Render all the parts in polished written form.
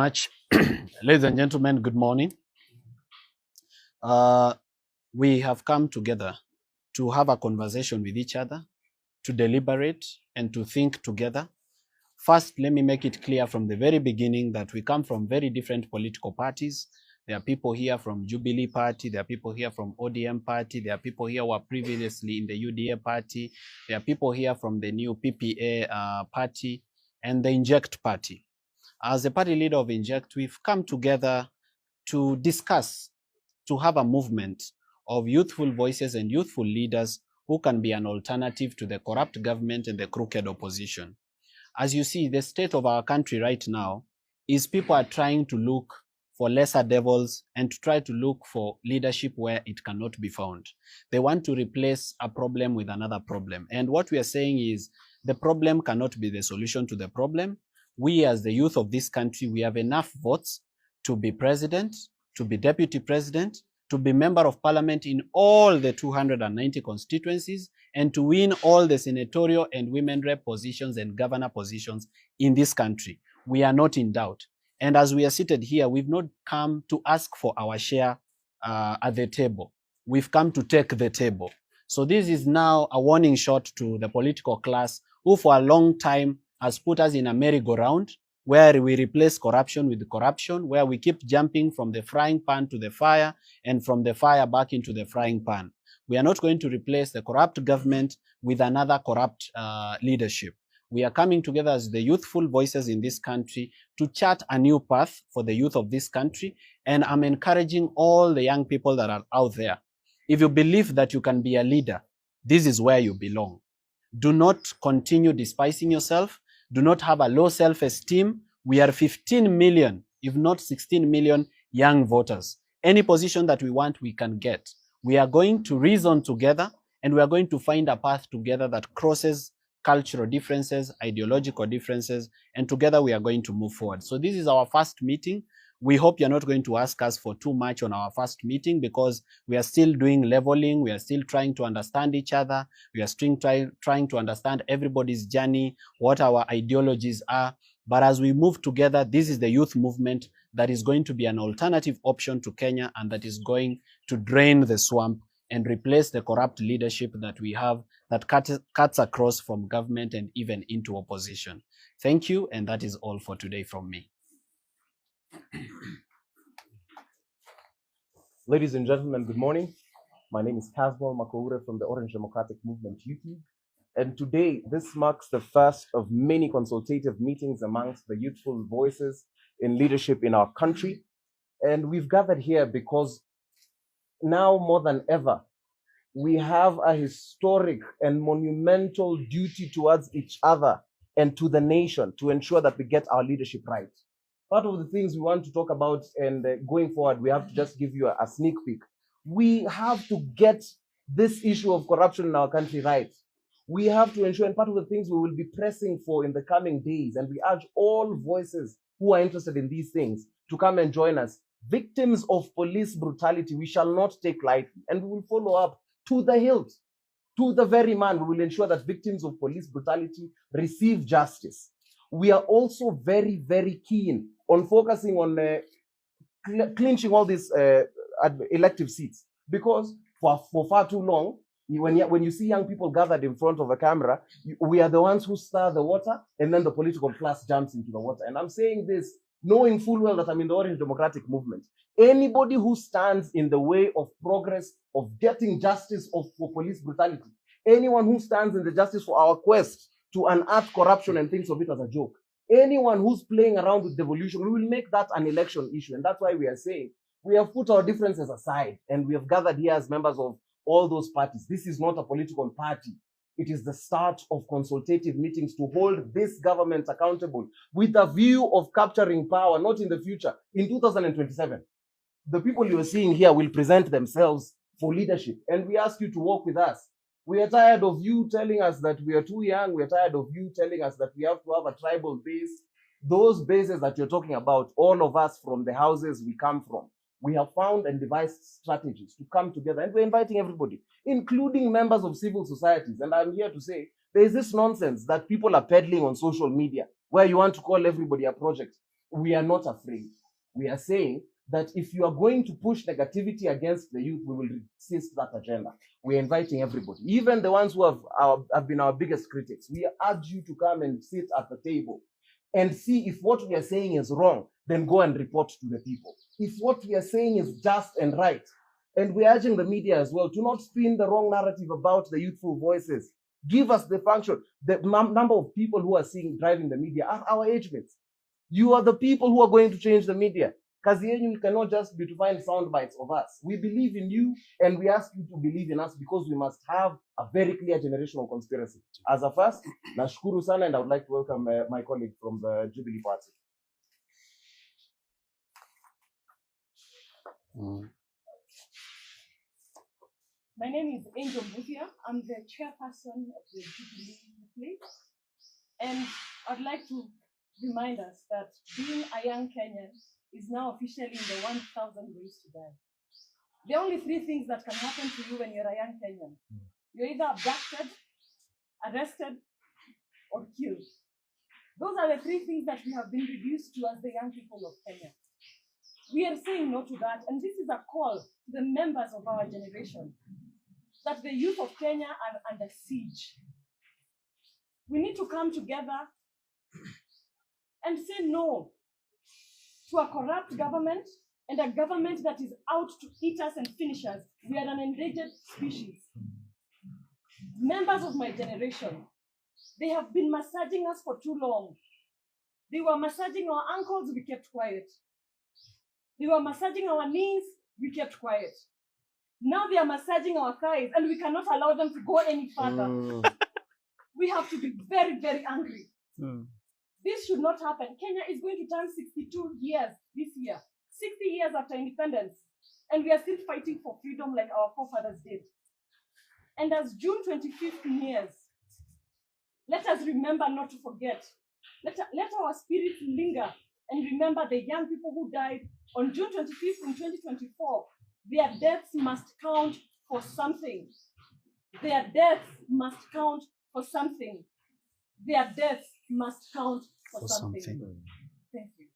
much. Ladies and gentlemen, good morning. We have come together to have a conversation with each other, to deliberate and to think together. First, let me make it clear from the very beginning that we come from very different political parties. There are people here from Jubilee Party, there are people here from ODM Party, there are people here who are previously in the UDA Party, there are people here from the new PPA Party and the Inject Party. As the party leader of Inject, we've come together to discuss, to have a movement of youthful voices and youthful leaders who can be an alternative to the corrupt government and the crooked opposition. As you see, the state of our country right now is people are trying to look for lesser devils and to try to look for leadership where it cannot be found. They want to replace a problem with another problem. And what we are saying is the problem cannot be the solution to the problem. We as the youth of this country, we have enough votes to be president, to be deputy president, to be member of parliament in all the 290 constituencies, and to win all the senatorial and women rep positions and governor positions in this country. We are not in doubt. And as we are seated here, we've not come to ask for our share at the table. We've come to take the table. So this is now a warning shot to the political class who for a long time has put us in a merry-go-round where we replace corruption with corruption, where we keep jumping from the frying pan to the fire and from the fire back into the frying pan. We are not going to replace the corrupt government with another corrupt leadership. We are coming together as the youthful voices in this country to chart a new path for the youth of this country. And I'm encouraging all the young people that are out there. If you believe that you can be a leader, this is where you belong. Do not continue despising yourself. Do not have a low self-esteem. We are 15 million, if not 16 million young voters. Any position that we want, we can get. We are going to reason together and we are going to find a path together that crosses cultural differences, ideological differences, and together we are going to move forward. So this is our first meeting. We hope you're not going to ask us for too much on our first meeting because we are still doing leveling. We are still trying to understand each other. We are still trying to understand everybody's journey, what our ideologies are. But as we move together, this is the youth movement that is going to be an alternative option to Kenya and that is going to drain the swamp and replace the corrupt leadership that we have that cuts across from government and even into opposition. Thank you, and that is all for today from me. Ladies and gentlemen, good morning. My name is Kasamwel Mckoure from the Orange Democratic Movement YouTube. And today, this marks the first of many consultative meetings amongst the youthful voices in leadership in our country. And we've gathered here because now more than ever, we have a historic and monumental duty towards each other and to the nation to ensure that we get our leadership right. Part of the things we want to talk about and going forward, we have to just give you a sneak peek. We have to get this issue of corruption in our country right. We have to ensure, and part of the things we will be pressing for in the coming days, and we urge all voices who are interested in these things to come and join us. Victims of police brutality, we shall not take lightly, and we will follow up to the hilt, to the very man. We will ensure that victims of police brutality receive justice. We are also very, very keen on focusing on clinching all these elective seats, because for far too long, when you see young people gathered in front of a camera, we are the ones who stir the water, and then the political class jumps into the water. And I'm saying this knowing full well that I'm in the Orange Democratic Movement. Anybody who stands in the way of progress, of getting justice for police brutality, anyone who stands in the justice for our quest to unearth corruption and thinks of it as a joke, anyone who's playing around with devolution, we will make that an election issue. And that's why we are saying we have put our differences aside and we have gathered here as members of all those parties. This is not a political party. It is the start of consultative meetings to hold this government accountable with a view of capturing power, not in the future, in 2027. The people you are seeing here will present themselves for leadership, and we ask you to work with us. We are tired of you telling us that we are too young. We are tired of you telling us that we have to have a tribal base. Those bases that you're talking about, all of us from the houses we come from, we have found and devised strategies to come together, and we're inviting everybody, including members of civil societies. And I'm here to say there is this nonsense that people are peddling on social media where you want to call everybody a project. we are not afraid. We are saying that if you are going to push negativity against the youth, we will resist that agenda. We're inviting everybody, even the ones who have been our biggest critics. We urge you to come and sit at the table and see if what we are saying is wrong, then go and report to the people. If what we are saying is just and right, and we're urging the media as well to not spin the wrong narrative about the youthful voices. Give us the function. The number of people who are driving the media are our age mates. You are the people who are going to change the media. Kazi yenyu cannot just be to find sound bites of us. We believe in you, and we ask you to believe in us because we must have a very clear generational conspiracy. As a first, nashukuru sana, and I would like to welcome my colleague from the Jubilee Party. My name is Angel Muthia. I'm the chairperson of the Jubilee Youth, and I'd like to remind us that being a young Kenyan is now officially in the 1,000 ways to die. There are only 3 things that can happen to you when you're a young Kenyan. You're either abducted, arrested, or killed. Those are the 3 things that we have been reduced to as the young people of Kenya. We are saying no to that, and this is a call to the members of our generation that the youth of Kenya are under siege. We need to come together and say no to a corrupt government and a government that is out to eat us and finish us. We are an endangered species. Members of my generation, they have been massaging us for too long. They were massaging our ankles, we kept quiet. They were massaging our knees, we kept quiet. Now they are massaging our thighs, and we cannot allow them to go any further. We have to be very, very angry. This should not happen. Kenya is going to turn 62 years this year, 60 years after independence, and we are still fighting for freedom like our forefathers did. And as June 25th nears, let us remember not to forget. Let our spirits linger and remember the young people who died on June 25th in 2024. Their deaths must count for something. Their deaths must count for something. Their deaths must count for something. Thank you.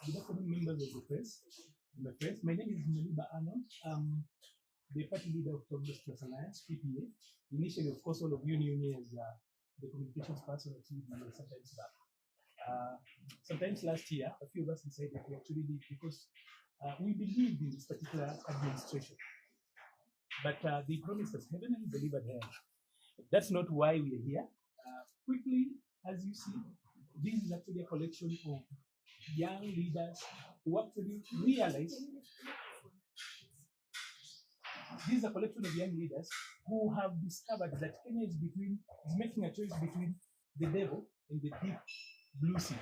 Good afternoon, members of the press. My name is Maliba Arnold. The party leader of Progress Plus Alliance, PPA. Initially, of course, all of you knew me as the communications person at TV sometimes back. Sometimes last year, a few of us decided to actually leave because we believed in this particular administration. But they promised us heaven and delivered hell. That's not why we are here. Quickly, as you see, this is actually a collection of young leaders who actually realize. This is a collection of young leaders who have discovered that Kenya is making a choice between the devil and the deep blue sea.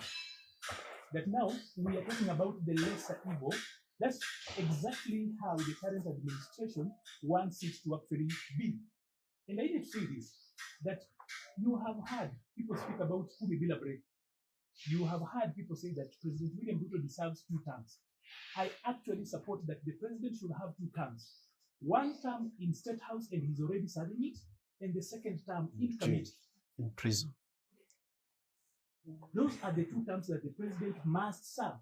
That now we are talking about the lesser evil. That's exactly how the current administration wants it to actually be. And I need to say this, that you have heard people speak about Kumi Bila break. You have heard people say that President William Ruto deserves 2 terms. I actually support that the president should have 2 terms. 1 term in State House, and he's already serving it, and the 2nd term in committee. In prison. Those are the 2 terms that the president must serve.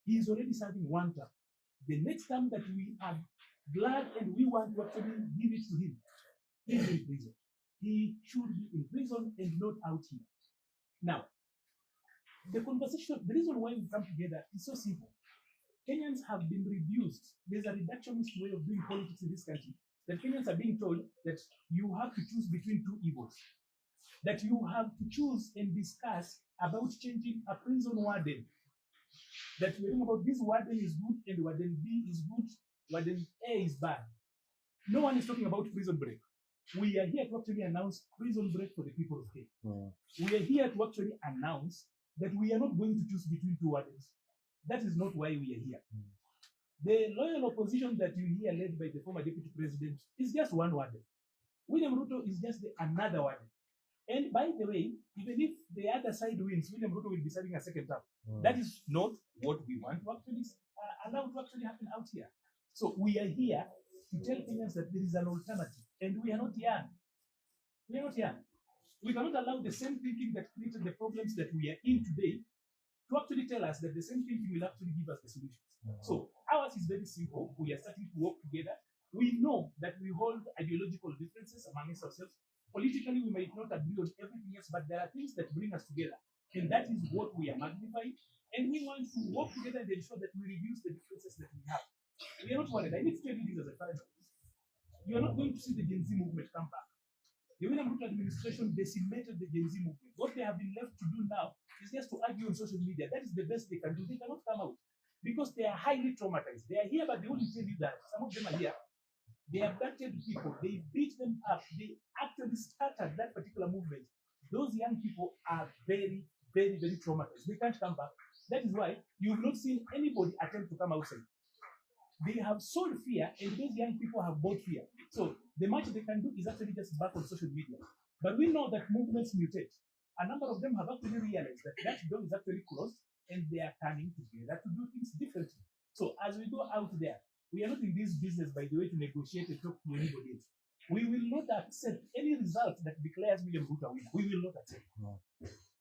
He is already serving 1 term. The next term that we are glad and we want to actually give it to him, he's in prison. He should be in prison and not out here. Now, the conversation, the reason why we come together is so simple. Kenyans have been reduced. There's a reductionist way of doing politics in this country. That Kenyans are being told that you have to choose between 2 evils. That you have to choose and discuss about changing a prison warden. That we're talking about this warden is good and warden B is good, warden A is bad. No one is talking about prison break. We are here to actually announce prison break for the people of Kenya. We are here to actually announce that we are not going to choose between 2 wardens. That is not why we are here. The loyal opposition that you hear led by the former deputy president is just 1 warden. William Ruto is just another warden. And by the way, even if the other side wins, William Ruto will be serving a 2nd term. That is not what we want to actually allow to actually happen out here. So we are here to tell Kenyans that there is an alternative, and we are not young. We are not young. We cannot allow the same thinking that created the problems that we are in today to actually tell us that the same thinking will actually give us the solutions. So ours is very simple. We are starting to work together. We know that we hold ideological differences amongst ourselves. Politically, we might not agree on everything else, but there are things that bring us together. And that is what we are magnifying. And we want to work together and ensure that we reduce the differences that we have. We are not worried. I need to tell you this as a parent. You are not going to see the Gen Z movement come back. The William Ruto administration decimated the Gen Z movement. What they have been left to do now is just to argue on social media. That is the best they can do. They cannot come out because they are highly traumatized. They are here, but they only tell you that some of them are here. They abducted people. They beat them up. They actually started that particular movement. Those young people are very, very, very traumatized. They can't come back. That is why you've not seen anybody attempt to come outside. They have sold fear, and those young people have bought fear. So the much they can do is actually just back on social media. But we know that movements mutate. A number of them have actually realized that that door is actually closed, and they are coming together to do things differently. So as we go out there, we are not in this business, by the way, to negotiate and talk to anybody else. We will not accept any result that declares William Ruto a winner. We will not accept.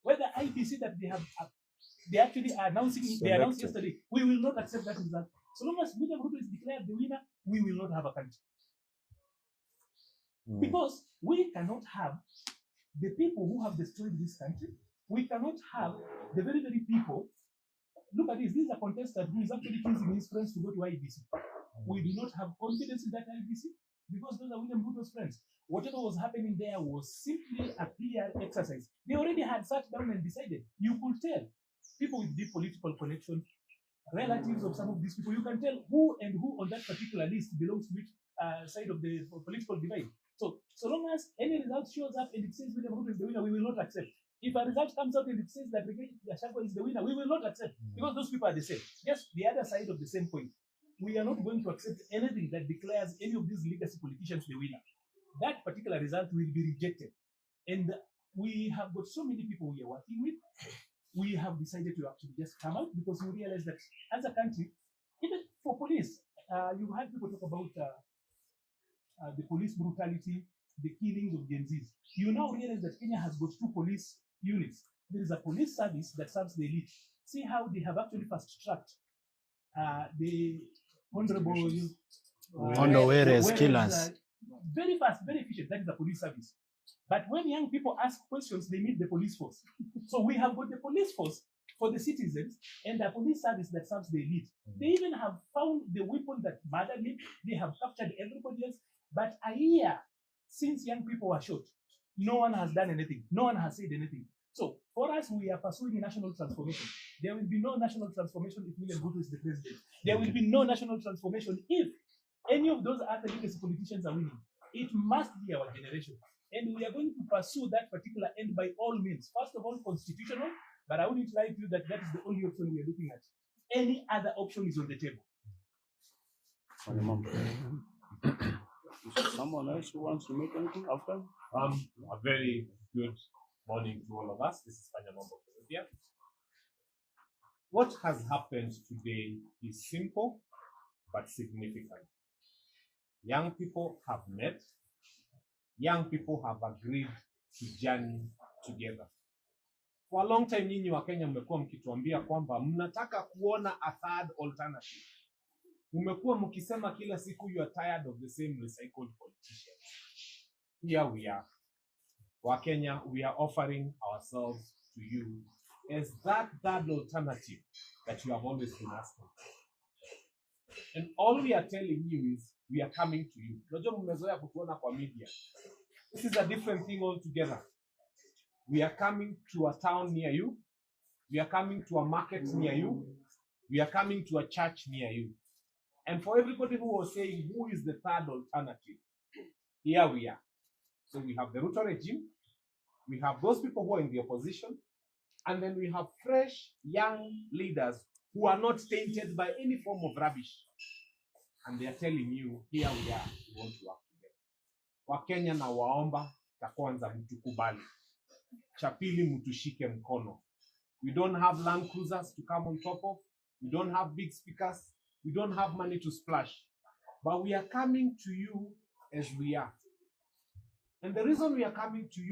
Whether IBC that they actually are announcing, they announced yesterday, we will not accept that result. So long as William Ruto is declared the winner, we will not have a country. Because we cannot have the people who have destroyed this country. We cannot have the very, very people. Look at this. This is a contestant who is actually choosing his friends to go to IBC. We do not have confidence in that IBC because those are William Ruto's friends. Whatever was happening there was simply a PR exercise. They already had sat down and decided. You could tell people with deep political connection, relatives of some of these people, you can tell who and who on that particular list belongs to which side of the political divide. So long as any result shows up and it says William Ruto is the winner, we will not accept. If a result comes out and it says that Gachagua is the winner, we will not accept because those people are the same. Just the other side of the same coin. We are not going to accept anything that declares any of these legacy politicians the winner. That particular result will be rejected. And we have got so many people we are working with. We have decided to actually just come out because we realize that as a country, even for police, you've heard people talk about the police brutality, the killings of Gen Zs. You now realize that Kenya has got 2 police units. There is a police service that serves the elite. See how they have actually fast-tracked the honorable Where's killers. Very fast, very efficient. That is the police service. But when young people ask questions, they need the police force. So we have got the police force for the citizens and a police service that serves the elite. They even have found the weapon that murdered him. They have captured everybody else. But a year since young people were shot, no one has done anything. No one has said anything. So for us, we are pursuing a national transformation. There will be no national transformation if William Ruto is the president. There will be no national transformation if any of those other legacy politicians are winning. It must be our generation. And we are going to pursue that particular end by all means. First of all, constitutional, but I wouldn't lie to you that that is the only option we are looking at. Any other option is on the table. Someone else who wants to make anything after? A very good morning to all of us. This is Kanyamambo here. What has happened today is simple but significant. Young people have met. Young people have agreed to journey together. For a long time, nyinyi wa Kenya mmekuwa mkituambia kwamba mnataka kuona a third alternative. Mmekuwa mkisema kila siku you are tired of the same recycled politicians. Here we are. Wa Kenya, we are offering ourselves to you as that third alternative that you have always been asking. And all we are telling you is we are coming to you. Unajua mmezoea kutuona kwa media. This is a different thing altogether. We are coming to a town near you. We are coming to a market near you. We are coming to a church near you. And for everybody who was saying, who is the third alternative? Here we are. So we have the Ruto regime. We have those people who are in the opposition. And then we have fresh, young leaders who are not tainted by any form of rubbish. And they are telling you, here we are, we want to work together. Wakenya na waomba, cha kwanza mtukubali. Cha pili mtushike mkono. We don't have Land Cruisers to come on top of. We don't have big speakers. We don't have money to splash. But we are coming to you as we are. And the reason we are coming to you